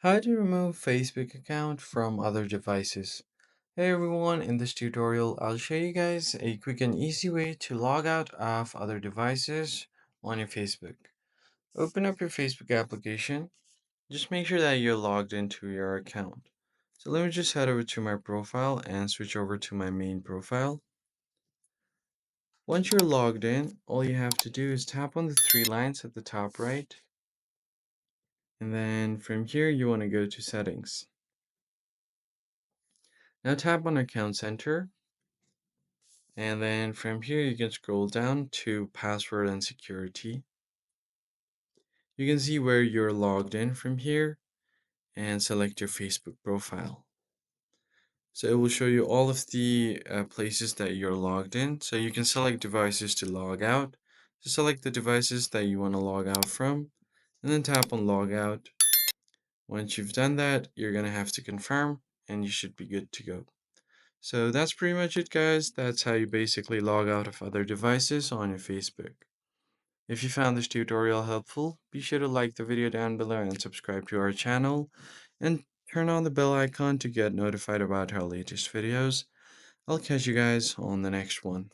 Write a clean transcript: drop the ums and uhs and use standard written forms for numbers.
How to remove Facebook account from other devices. Hey everyone, in this tutorial I'll show you guys a quick and easy way to log out of other devices on your Facebook. Open up your Facebook application. Just make sure that you're logged into your account. So let me just head over to my profile and switch over to my main profile. Once you're logged in, all you have to do is tap on the three lines at the top right. And then from here you want to go to settings. Now tap on Account Center. And then from here, you can scroll down to password and security. You can see where you're logged in from here and select your Facebook profile. So it will show you all of the places that you're logged in. So you can select devices to log out. So select the devices that you want to log out from and then tap on log out. Once you've done that, you're going to have to confirm and you should be good to go. So that's pretty much it, guys. That's how you basically log out of other devices on your Facebook. If you found this tutorial helpful, be sure to like the video down below and subscribe to our channel and turn on the bell icon to get notified about our latest videos. I'll catch you guys on the next one.